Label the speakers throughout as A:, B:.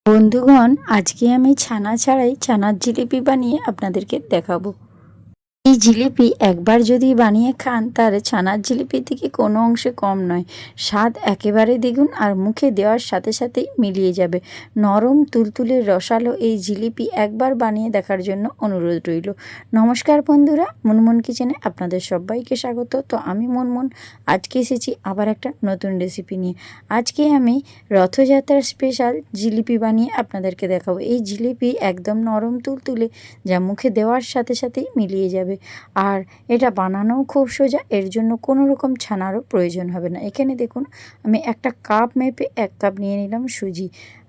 A: বন্ধুগণ, আজকে আমি ছানা ছাড়াই ছানার জিলিপি বানিয়ে আপনাদেরকে দেখাবো। এই জিলিপি একবার যদি বানিয়ে খান তাহলে ছানার জিলিপি থেকে কোনো অংশে কম নয়। স্বাদ একেবারে দ্বিগুণ আর মুখে দেওয়ার সাথে সাথেই মিলিয়ে যাবে। নরম তুলতুলে রসালো এই জিলিপি একবার বানিয়ে দেখার জন্য অনুরোধ রইল। নমস্কার বন্ধুরা, মুনমুন কিচেনে আপনাদের সবাইকে স্বাগত। তো আমি মুনমুন আজকে এসেছি আবার একটা নতুন রেসিপি নিয়ে। আজকে আমি রথযাত্রার স্পেশাল জিলিপি বানিয়ে আপনাদেরকে দেখাবো। এই জিলিপি একদম নরম তুলতুলে, যা মুখে দেওয়ার সাথে সাথেই মিলিয়ে যাবে। আর এটা বানানোও খুব সোজা, এর জন্য কোনো রকম ছানারও প্রয়োজন হবে না। এখানে দেখুন, আমি একটা কাপ মেপে 1 কাপ নিয়ে নিলাম সুজি।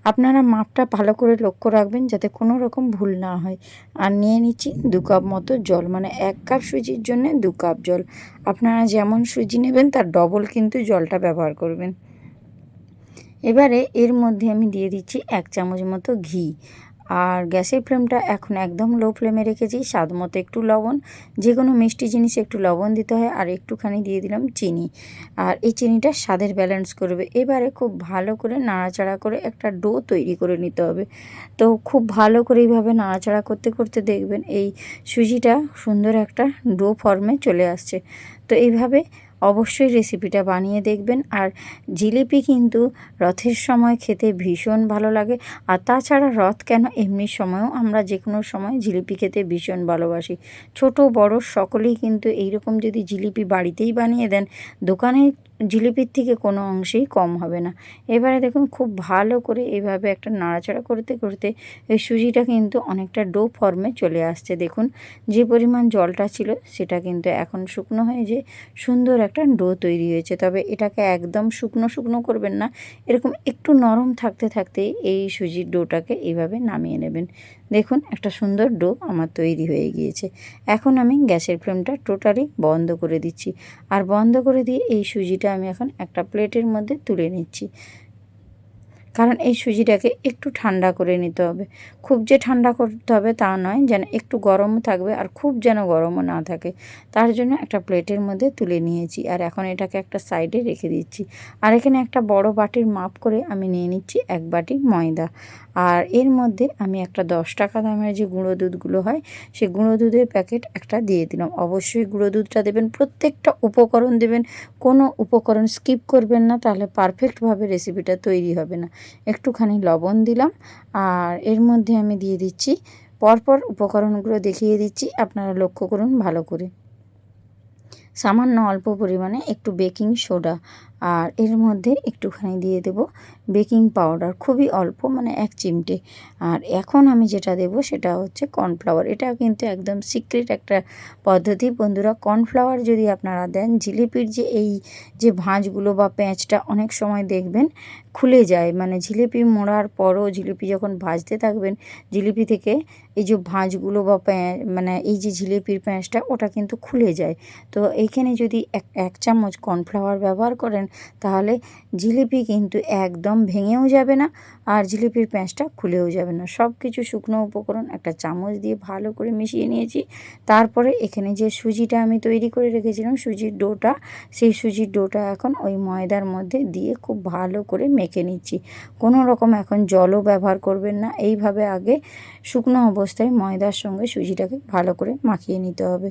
A: আপনারা মাপটা ভালো করে লক্ষ্য রাখবেন যাতে কোনো রকম ভুল না হয়। আর নিয়ে নিচ্ছি 2 কাপ মতো জল, মানে 1 কাপ সুজির জন্য 2 কাপ জল। আপনারা যেমন সুজি নেবেন তার ডবল কিন্তু জলটা ব্যবহার করবেন। এবারে এর মধ্যে আমি দিয়ে দিচ্ছি 1 চামচ মতো ঘি। আর গ্যাসের ফ্লেমটা এখন একদম লো ফ্লেমে রেখেছি। স্বাদ মতো একটু লবণ, যে কোনো মিষ্টি জিনিসে একটু লবণ দিতে হয়। আর একটুখানি দিয়ে দিলাম চিনি, আর এই চিনিটা স্বাদের ব্যালেন্স করবে। এবারে খুব ভালো করে নাড়াচাড়া করে একটা ডো তৈরি করে নিতে হবে। তো খুব ভালো করে এইভাবে নাড়াচাড়া করতে করতে দেখবেন এই সুজিটা সুন্দর একটা ডো ফর্মে চলে আসছে। তো এইভাবে অবশ্যই রেসিপিটা বানিয়ে দেখবেন। আর জিলিপি কিন্তু রথের সময় খেতে ভীষণ ভালো লাগে। আর তাছাড়া রথ কেন, এমনি সময়েও আমরা যে কোনো সময় জিলিপি খেতে ভীষণ ভালোবাসি। ছোট বড় সকলেই কিন্তু এইরকম যদি জিলিপি বাড়িতেই বানিয়ে দেন, দোকানের জিলিপির থেকে কোনো অংশেই কম হবে না। এবারে দেখুন, খুব ভালো করে এইভাবে একটা নাড়াচাড়া করতে করতে এই সুজিটা কিন্তু অনেকটা ডো ফর্মে চলে আসছে। দেখুন, যে পরিমাণ জলটা ছিল সেটা কিন্তু এখন শুকনো হয়ে যে সুন্দর একটা ডো তৈরি হয়েছে। তবে এটাকে একদম শুকনো শুকনো করবেন না, এরকম একটু নরম থাকতে থাকতে এই সুজির ডোটাকে এইভাবে নামিয়ে নেবেন। দেখুন, একটা সুন্দর ডো আমার তৈরি হয়ে গিয়েছে। এখন আমি গ্যাসের ফ্লেমটা টোটালি বন্ধ করে দিচ্ছি। আর বন্ধ করে দিয়ে এই সুজিটা আমি এখন একটা প্লেটের মধ্যে তুলে নিচ্ছি। কারণ এই সুজিটাকে একটু ঠান্ডা করে নিতে হবে। খুব যে ঠান্ডা করতে হবে তা নয়, যেন একটু গরমও থাকবে আর খুব যেন গরমও না থাকে। তার জন্য একটা প্লেটের মধ্যে তুলে নিয়েছি। আর এখন এটাকে একটা সাইডে রেখে দিচ্ছি। আর এখানে একটা বড় বাটির মাপ করে আমি নিয়ে নিচ্ছি 1 বাটি ময়দা। আর এর মধ্যে আমি একটা 10 টাকা দামের যে গুঁড়ো দুধগুলো হয়, সেই গুঁড়ো দুধের প্যাকেট একটা দিয়ে দিলাম। অবশ্যই গুঁড়ো দুধটা দেবেন, প্রত্যেকটা উপকরণ দেবেন, কোনো উপকরণ স্কিপ করবেন না, তাহলে পারফেক্টভাবে রেসিপিটা তৈরি হবে না। একটুখানি লবণ দিলাম। আর এর মধ্যে আমি দিয়ে দিচ্ছি, পরপর উপকরণগুলো দেখিয়ে দিচ্ছি, আপনারা লক্ষ্য করুন ভালো করে। সামান্য অল্প পরিমাণে একটু বেকিং সোডা, আর এর মধ্যে একটুখানি দিয়ে দেব বেকিং পাউডার, খুবই অল্প, মানে 1 চিমটে। আর এখন আমি যেটা দেব সেটা হচ্ছে কর্নফ্লাওয়ার। এটা কিন্তু একদম সিক্রেট একটা পদ্ধতি বন্ধুরা। কর্নফ্লাওয়ার যদি আপনারা দেন, জিলিপির যে এই যে ভাঁজগুলো বা প্যাঁচটা অনেক সময় দেখবেন খুলে যায়, মানে জিলিপি মোড়ার পরও জিলিপি যখন ভাজতে থাকবেন, জিলিপি থেকে এই যে ভাঁজগুলো বা মানে এই যে জিলিপির প্যাঁচটা ওটা কিন্তু খুলে যায়। তো এইখানে যদি এক চামচ কর্নফ্লাওয়ার ব্যবহার করেন, তাহলে জিলিপি কিন্তু একদম ভেঙেও যাবে না আর জিলিপির প্যাঁচটা খুলেও যাবে না। সব কিছু শুকনো উপকরণ একটা চামচ দিয়ে ভালো করে মিশিয়ে নিয়েছি। তারপরে এখানে যে সুজিটা আমি তৈরি করে রেখেছিলাম, সুজির ডোটা, সেই সুজির ডোটা এখন ওই ময়দার মধ্যে দিয়ে খুব ভালো করে মেখে নিচ্ছি। কোনো রকম এখন জলও ব্যবহার করবেন না। এইভাবে আগে শুকনো অবস্থায় ময়দার সঙ্গে সুজিটাকে ভালো করে মাখিয়ে নিতে হবে।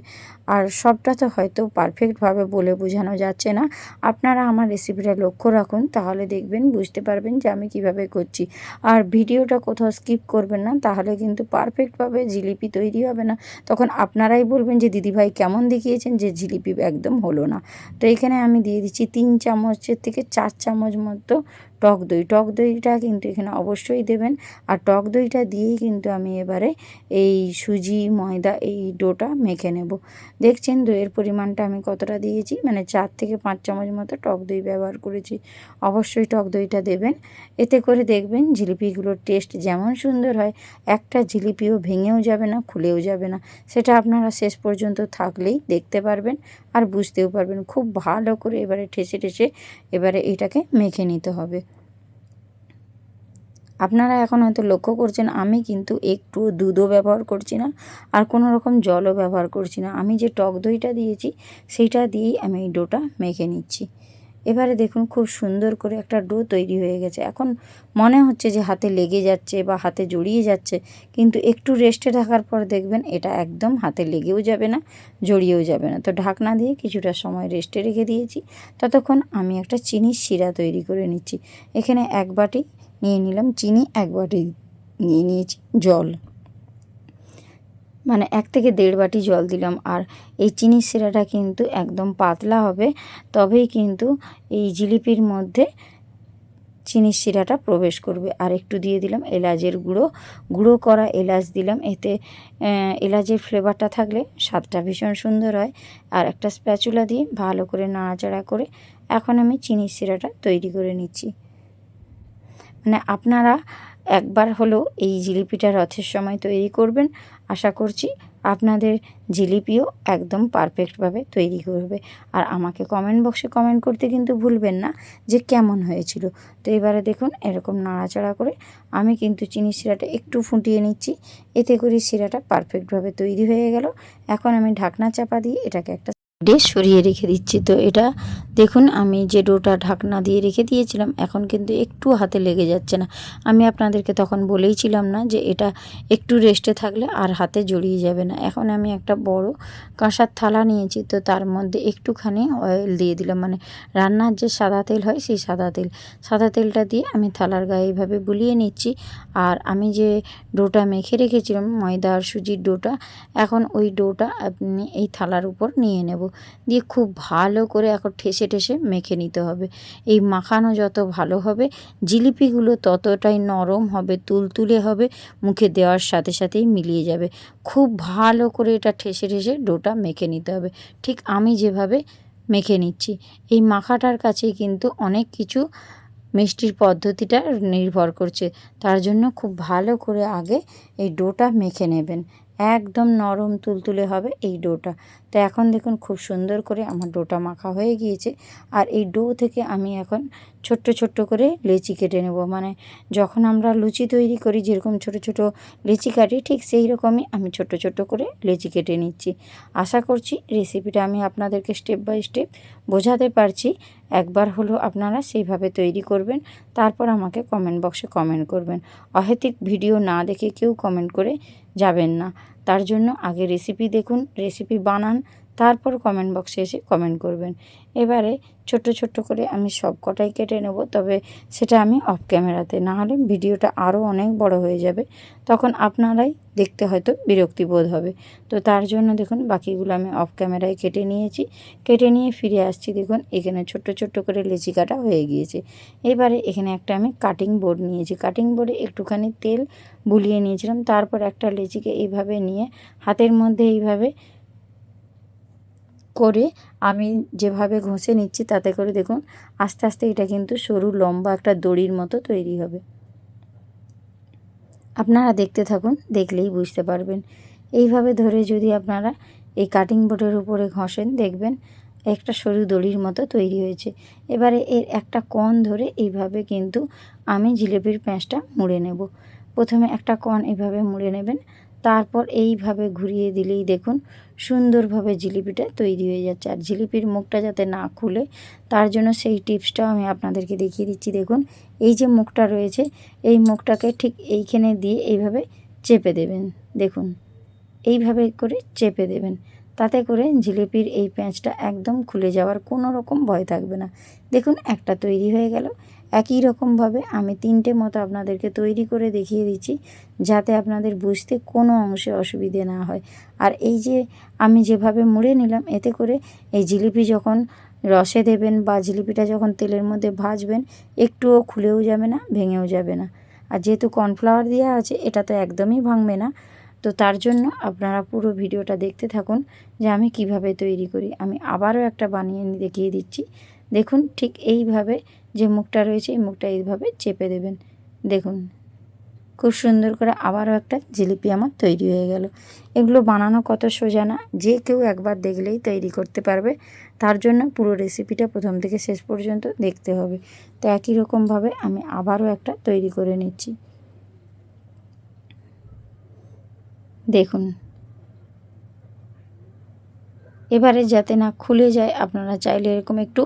A: আর সবটা তো হয়তো পারফেক্টভাবে বলে বোঝানো যাচ্ছে না, আপনারা আমার রেসিপিটা লক্ষ্য রাখুন, তাহলে দেখবেন, বুঝতে পারবেন যে আমি কিভাবে করছি। আর ভিডিওটা কোথাও স্কিপ করবেন না, তাহলে কিন্তু পারফেক্টভাবে জিলিপি তৈরি হবে না। তখন আপনারাই বলবেন যে দিদিভাই কেমন দেখিয়েছেন, যে জিলিপি একদম হলো না। তো এখানে আমি দিয়ে দিচ্ছি 3 চামচের থেকে 4 চামচ মতো টক দই। টক দইটা কিন্তু এখানে অবশ্যই দেবেন। আর টক দইটা দিয়েই কিন্তু আমি এবারে এই সুজি ময়দা এই ডোটা মেখে নেব। দেখছেন দইয়ের পরিমাণটা আমি কতটা দিয়েছি, মানে 4 থেকে 5 চামচ মতো টক দই ব্যবহার করেছি। অবশ্যই টক দইটা দেবেন, এতে করে দেখবেন জিলিপিগুলোর টেস্ট যেমন সুন্দর হয়, একটা জিলিপিও ভেঙেও যাবে না, খুলেও যাবে না। সেটা আপনারা শেষ পর্যন্ত থাকলেই দেখতে পারবেন আর বুঝতেও পারবেন। খুব ভালো করে এবারে ঠেসে ঠেসে এবারে এটাকে মেখে নিতে হবে। আপনারা এখন হয়তো লক্ষ্য করছেন আমি কিন্তু একটু দুধও ব্যবহার করছি না, আর কোনো রকম জলও ব্যবহার করছি না। আমি যে টক দইটা দিয়েছি সেইটা দিয়েই আমি এই ডোটা মেখে নিচ্ছি। এবারে দেখুন খুব সুন্দর করে একটা ডো তৈরি হয়ে গেছে। এখন মনে হচ্ছে যে হাতে লেগে যাচ্ছে বা হাতে জড়িয়ে যাচ্ছে, কিন্তু একটু রেস্টে রাখার পর দেখবেন এটা একদম হাতে লেগেও যাবে না, জড়িয়েও যাবে না। তো ঢাকনা দিয়ে কিছুটা সময় রেস্টে রেখে দিয়েছি। ততক্ষণ আমি একটা চিনির শিরা তৈরি করে নিচ্ছি। এখানে 1 বাটি নিয়ে নিলাম চিনি, 1 বাটি নিয়ে নিয়েছি জল, মানে 1 থেকে 1.5 বাটি জল দিলাম। আর এই চিনির শিরাটা কিন্তু একদম পাতলা হবে, তবেই কিন্তু এই জিলিপির মধ্যে চিনির শিরাটা প্রবেশ করবে। আর একটু দিয়ে দিলাম এলাচের গুঁড়ো, গুঁড়ো করা এলাচ দিলাম। এতে এলাচের ফ্লেভারটা থাকলে স্বাদটা ভীষণ সুন্দর হয়। আর একটা স্প্যাচুলা দিয়ে ভালো করে নাড়াচাড়া করে এখন আমি চিনির শিরাটা তৈরি করে নিচ্ছি। মানে আপনারা একবার হলেও এই জিলিপিটা রথের সময় তৈরি করবেন। আশা করছি আপনাদের জিলিপিও একদম পারফেক্টভাবে তৈরি করবে। আর আমাকে কমেন্ট বক্সে কমেন্ট করতে কিন্তু ভুলবেন না যে কেমন হয়েছিল। তো এবারে দেখুন এরকম নাড়াচাড়া করে আমি কিন্তু চিনির শিরাটা একটু ফুটিয়ে নিচ্ছি। এতে করে শিরাটা পারফেক্টভাবে তৈরি হয়ে গেল। এখন আমি ঢাকনা চাপা দিয়ে এটাকে একটা সাইডে সরিয়ে রেখে দিচ্ছি। তো এটা দেখুন আমি যে ডোটা ঢাকনা দিয়ে রেখে দিয়েছিলাম এখন কিন্তু একটু হাতে লেগে যাচ্ছে না। আমি আপনাদেরকে তখন বলেইছিলাম না যে এটা একটু রেস্টে থাকলে আর হাতে জড়িয়ে যাবে না। এখন আমি একটা বড় কাঁসার থালা নিয়েছি, তো তার মধ্যে একটুখানি অয়েল দিয়ে দিলাম, মানে রান্নার যে সাদা তেল হয় সেই সাদা তেলটা দিয়ে আমি থালার গায়ে এইভাবে বুলিয়ে নিচ্ছি। আর আমি যে ডোটা মেখে রেখেছিলাম ময়দা আর সুজির ডোটা, এখন ওই ডোটা আপনি এই থালার উপর নিয়ে নেব, দিয়ে খুব ভালো করে এখন ঠেসে ঠেসে মেখে নিতে হবে। এই মাখানো যত ভালো হবে জিলিপিগুলো ততটাই নরম হবে, তুলতুলে হবে, মুখে দেওয়ার সাথে সাথেই মিলিয়ে যাবে। খুব ভালো করে এটা ঠেসে ঠেসে ডোটা মেখে নিতে হবে, ঠিক আমি যেভাবে মেখে নিচ্ছি। এই মাখাটার কাছেই কিন্তু অনেক কিছু মিষ্টির পদ্ধতিটা নির্ভর করছে। তার জন্য খুব ভালো করে আগে এই ডোটা মেখে নেবেন, একদম নরম তুলতুলে হবে এই ডোটা। তো এখন দেখুন খুব সুন্দর করে আমার ডোটা মাখা হয়ে গিয়েছে। আর এই ডো থেকে আমি এখন ছোট্ট ছোট্ট করে লেচি কেটে নেব, মানে যখন আমরা লুচি তৈরি করি যেরকম ছোট ছোট লেচি কাটি, ঠিক সেই রকমই আমি ছোট্ট ছোট্ট করে লেচি কেটে নিচ্ছি। আশা করছি রেসিপিটা আমি আপনাদেরকে স্টেপ বাই স্টেপ বোঝাতে পারছি। একবার হলো আপনারা সেইভাবে তৈরি করবেন, তারপর আমাকে কমেন্ট বক্সে কমেন্ট করবেন। অহেতুক ভিডিও না দেখে কেউ কমেন্ট করে যাবেন না। তার জন্য আগে রেসিপি দেখুন, রেসিপি বানান, তারপর কমেন্ট বক্সে এসে কমেন্ট করবেন। এবারে ছোট্ট ছোট্ট করে আমি সব কটাই কেটে নেব, তবে সেটা আমি অফ ক্যামেরাতে, না হলে ভিডিওটা আরও অনেক বড় হয়ে যাবে, তখন আপনারাই দেখতে হয়তো বিরক্তি বোধ হবে। তো তার জন্য দেখুন বাকিগুলো আমি অফ ক্যামেরায় কেটে নিয়েছি। কেটে নিয়ে ফিরে আসছি, দেখুন এখানে ছোট্ট ছোট্ট করে লেচি কাটা হয়ে গিয়েছে। এবারে এখানে একটা আমি কাটিং বোর্ড নিয়েছি, কাটিং বোর্ডে একটুখানি তেল বুলিয়ে নিয়েছিলাম। তারপর একটা লেচিকে এইভাবে নিয়ে হাতের মধ্যে এইভাবে করে আমি যেভাবে ঘষে নিচ্ছি, তাতে করে দেখুন আস্তে আস্তে এটা কিন্তু সরু লম্বা একটা দড়ির মতো তৈরি হবে। আপনারা দেখতে থাকুন, দেখলেই বুঝতে পারবেন। এইভাবে ধরে যদি আপনারা এই কাটিং বোর্ডের উপরে ঘষেন, দেখবেন একটা সরু দড়ির মতো তৈরি হয়েছে। এবারে এর একটা কোণ ধরে এইভাবে কিন্তু আমি জিলিপির প্যাঁচটা মুড়ে নেব। প্রথমে একটা কোণ এইভাবে মুড়ে নেবেন, তারপর এইভাবে ঘুরিয়ে দিলেই দেখুন সুন্দরভাবে জিলিপিটা তৈরি হয়ে যাচ্ছে। আর জিলিপির মুখটা যাতে না খুলে, তার জন্য সেই টিপসটাও আমি আপনাদেরকে দেখিয়ে দিচ্ছি। দেখুন এই যে মুখটা রয়েছে, এই মুখটাকে ঠিক এইখানে দিয়ে এইভাবে চেপে দেবেন। দেখুন এইভাবে করে চেপে দেবেন, তাতে করে জিলিপির এই প্যাঁচটা একদম খুলে যাওয়ার কোনো রকম ভয় থাকবে না। দেখুন একটা তৈরি হয়ে গেল। একই রকমভাবে আমি 3টে মতো আপনাদেরকে তৈরি করে দেখিয়ে দিচ্ছি, যাতে আপনাদের বুঝতে কোনো অংশে অসুবিধে না হয়। আর এই যে আমি যেভাবে মুড়ে নিলাম, এতে করে এই জিলিপি যখন রসে দেবেন বা জিলিপিটা যখন তেলের মধ্যে ভাজবেন, একটুও খুলেও যাবে না, ভেঙেও যাবে না। আর যেহেতু কর্নফ্লাওয়ার দেওয়া আছে, এটা তো একদমই ভাঙবে না। তো তার জন্য আপনারা পুরো ভিডিওটা দেখতে থাকুন যে আমি কিভাবে তৈরি করি। আমি আবারও একটা বানিয়ে দেখিয়ে দিচ্ছি। দেখুন ঠিক এইভাবে যে মুখটা রয়েছে, এই মুখটা এইভাবে চেপে দেবেন। দেখুন খুব সুন্দর করে আবারও একটা জিলিপি আমার তৈরি হয়ে গেল। এগুলো বানানো কত সোজা না, যে কেউ একবার দেখলেই তৈরি করতে পারবে। তার জন্য পুরো রেসিপিটা প্রথম থেকে শেষ পর্যন্ত দেখতে হবে। তো একই রকমভাবে আমি আবারও একটা তৈরি করে নিচ্ছি। দেখুন এবারে যাতে না খুলে যায়, আপনারা চাইলে এরকম একটু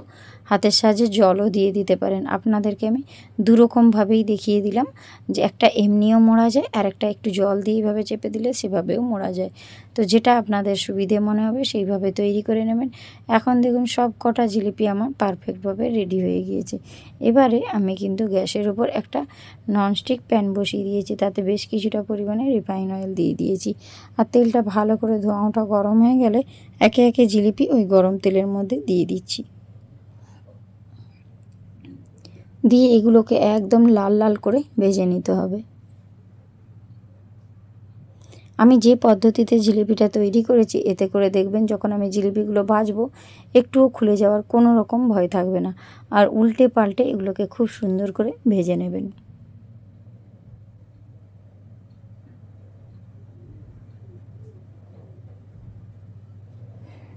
A: হাতের সাহায্যে জলও দিয়ে দিতে পারেন। আপনাদেরকে আমি দুরকমভাবেই দেখিয়ে দিলাম, যে একটা এমনিও মোড়া যায় আর একটা একটু জল দিয়ে এইভাবে চেপে দিলে সেভাবেও মোড়া যায়। তো যেটা আপনাদের সুবিধে মনে হবে সেইভাবে তৈরি করে নেবেন। এখন দেখুন সব কটা জিলিপি আমার পারফেক্টভাবে রেডি হয়ে গিয়েছে। এবারে আমি কিন্তু গ্যাসের উপর একটা ননস্টিক প্যান বসিয়ে দিয়েছি, তাতে বেশ কিছুটা পরিমাণে রিফাইন অয়েল দিয়ে দিয়েছি। আর তেলটা ভালো করে ধোঁয়াটা গরম হয়ে গেলে একে একে জিলিপি ওই গরম তেলের মধ্যে দিয়ে দিচ্ছি। দিয়ে এগুলোকে একদম লাল লাল করে ভেজে নিতে হবে। আমি যে পদ্ধতিতে জিলিপিটা তৈরি করেছি, এতে করে দেখবেন যখন আমি জিলিপিগুলো ভাজবো একটুও খুলে যাওয়ার কোনো রকম ভয় থাকবে না। আর উল্টে পাল্টে এগুলোকে খুব সুন্দর করে ভেজে নেবেন।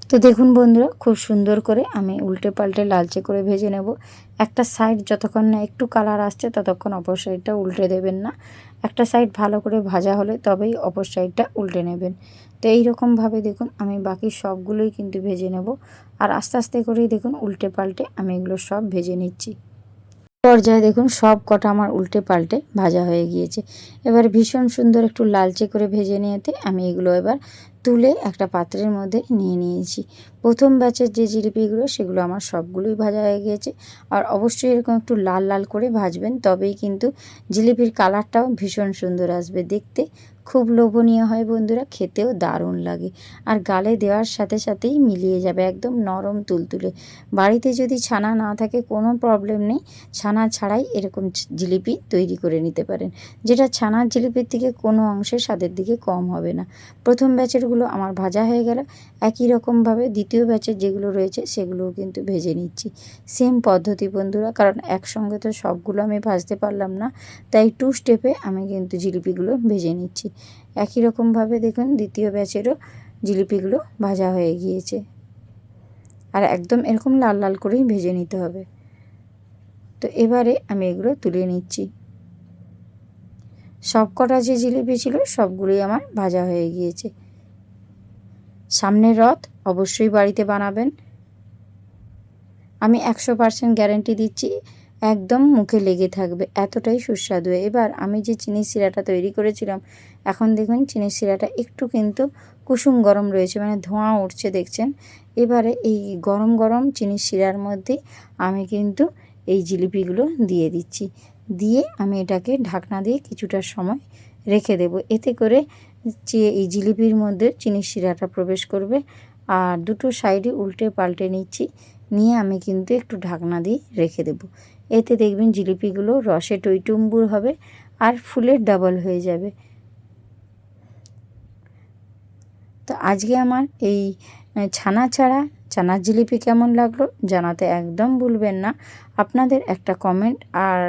A: তো দেখুন বন্ধুরা, খুব সুন্দর করে আমি উল্টে পাল্টে লালচে করে ভেজে নেব। একটা সাইড যতক্ষণ না একটু কালার আসছে ততক্ষণ অপর সাইডটা উল্টে দেবেন না। একটা সাইড ভালো করে ভাজা হলে তবেই অপর সাইডটা উল্টে নেবেন। তো এই রকমভাবে দেখুন আমি বাকি সবগুলোই কিন্তু ভেজে নেব। আর আস্তে আস্তে করেই দেখুন উল্টে পাল্টে আমি এগুলো সব ভেজে নিচ্ছি। পর্যায়ে দেখুন সব কটা আমার উল্টে পাল্টে ভাজা হয়ে গিয়েছে। এবার ভীষণ সুন্দর একটু লালচে করে ভেজে নিয়েতে আমি এগুলো এবার তুলে একটা পাত্রের মধ্যে নিয়ে নিয়েছি। প্রথম ব্যাচের যে জিলিপিগুলো সেগুলো আমার সবগুলোই ভাজা হয়ে গিয়েছে। আর অবশ্যই এরকম একটু লাল লাল করে ভাজবেন, তবেই কিন্তু জিলিপির কালারটাও ভীষণ সুন্দর আসবে, দেখতে খুব লোভনীয় হয় বন্ধুরা, খেতেও দারুণ লাগে। আর গালে দেওয়ার সাথে সাথেই মিলিয়ে যাবে, একদম নরম তুলতুলে। বাড়িতে যদি ছানা না থাকে কোনো প্রবলেম নেই, ছানা ছাড়াই এরকম জিলিপি তৈরি করে নিতে পারেন, যেটা ছানার জিলিপির থেকে কোনো অংশে স্বাদের দিকে কম হবে না। প্রথম ব্যাচেরগুলো আমার ভাজা হয়ে গেল। একই রকমভাবে দ্বিতীয় ব্যাচের যেগুলো রয়েছে সেগুলোও কিন্তু ভেজে নিচ্ছি। সেম পদ্ধতি বন্ধুরা, কারণ একসঙ্গে তো সবগুলো আমি ভাজতে পারলাম না, তাই 2 স্টেপে আমি কিন্তু জিলিপিগুলো ভেজে নিচ্ছি। একই রকমভাবে দেখুন দ্বিতীয় ব্যাচেরও জিলিপিগুলো ভাজা হয়ে গিয়েছে। আর একদম এরকম লাল লাল করেই ভেজে নিতে হবে। তো এবারে আমি এগুলো তুলে নিচ্ছি। সব কটা যে জিলিপি ছিল সবগুলোই আমার ভাজা হয়ে গিয়েছে। সামনের রথ অবশ্যই বাড়িতে বানাবেন, আমি 100% গ্যারেন্টি দিচ্ছি, একদম মুখে লেগে থাকবে, এতটাই সুস্বাদু। এবার আমি যে চিনির শিরাটা তৈরি করেছিলাম, এখন দেখুন চিনির শিরাটা একটু কিন্তু কুসুম গরম রয়েছে, মানে ধোঁয়া উঠছে দেখছেন। এবারে এই গরম গরম চিনির শিরার মধ্যে আমি কিন্তু এই জিলিপিগুলো দিয়ে দিচ্ছি। দিয়ে আমি এটাকে ঢাকনা দিয়ে কিছুটা সময় রেখে দেব, এতে করে এই জিলিপির মধ্যে চিনির শিরাটা প্রবেশ করবে। আর দুটো সাইডে উল্টে পাল্টে নিচ্ছি, নিয়ে আমি কিন্তু একটু ঢাকনা দিয়ে রেখে দেব। এতে দেখবেন জিলিপিগুলো রসে টইটুম্বুর হবে আর ফুলের ডাবল হয়ে যাবে। তো আজকে আমার এই ছানা ছাড়া চানার জিলিপি কেমন লাগলো জানাতে একদম ভুলবেন না। আপনাদের একটা কমেন্ট আর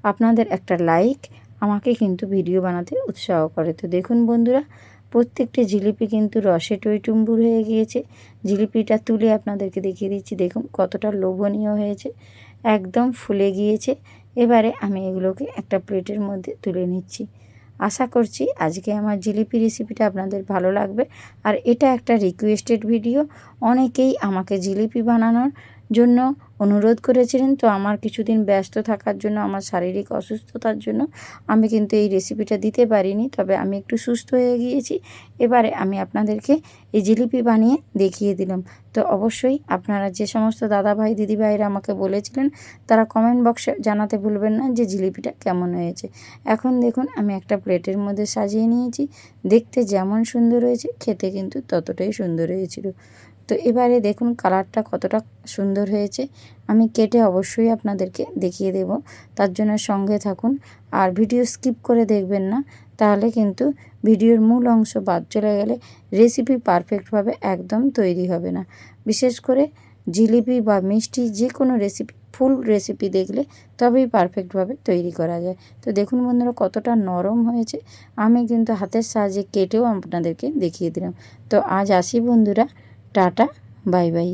A: আপনাদের একটা লাইক আমাকে কিন্তু ভিডিও বানাতে উৎসাহ করে। তো দেখুন বন্ধুরা, প্রত্যেকটি জিলিপি কিন্তু রসে টইটুম্বুর হয়ে গিয়েছে। জিলিপিটা তুলে আপনাদেরকে দেখিয়ে দিচ্ছি, দেখুন কতটা লোভনীয় হয়েছে, একদম ফুলে গিয়েছে। এবারে আমি এগুলোকে একটা প্লেটের মধ্যে তুলে নিচ্ছি। আশা করছি আজকে আমার জিলিপি রেসিপিটা আপনাদের ভালো লাগবে। আর এটা একটা রিকোয়েস্টেড ভিডিও, অনেকেই আমাকে জিলিপি বানানোর জন্য অনুরোধ করেছিলেন। তো আমার কিছুদিন ব্যস্ত থাকার জন্য, আমার শারীরিক অসুস্থতার জন্য আমি কিন্তু এই রেসিপিটা দিতে পারিনি, তবে আমি একটু সুস্থ হয়ে গিয়েছি। এবারে আমি আপনাদেরকে এই জিলিপি বানিয়ে দেখিয়ে দিলাম। তো অবশ্যই আপনারা যে সমস্ত দাদাভাই দিদিভাইরা আমাকে বলেছিলেন, তারা কমেন্ট বক্সে জানাতে ভুলবেন না যে জিলিপিটা কেমন হয়েছে। এখন দেখুন আমি একটা প্লেটের মধ্যে সাজিয়ে নিয়েছি, দেখতে যেমন সুন্দর হয়েছে খেতে কিন্তু ততটাই সুন্দর হয়েছিল। তো এবারে দেখুন কালারটা কতটা সুন্দর হয়েছে, আমি কেটে অবশ্যই আপনাদেরকে দেখিয়ে দেব, তার জন্য সঙ্গে থাকুন। আর ভিডিও স্কিপ করে দেখবেন না, তাহলে কিন্তু ভিডিওর মূল অংশ বাদ চলে গেলে রেসিপি পারফেক্টভাবে একদম তৈরি হবে না। বিশেষ করে জিলিপি বা মিষ্টি যে কোনো রেসিপি ফুল রেসিপি দেখলে তবেই পারফেক্টভাবে তৈরি করা যায়। তো দেখুন বন্ধুরা কতটা নরম হয়েছে, আমি কিন্তু হাতের সাহায্যে কেটেও আপনাদেরকে দেখিয়ে দিলাম। তো আজ আসি বন্ধুরা, টাটা, বাই বাই।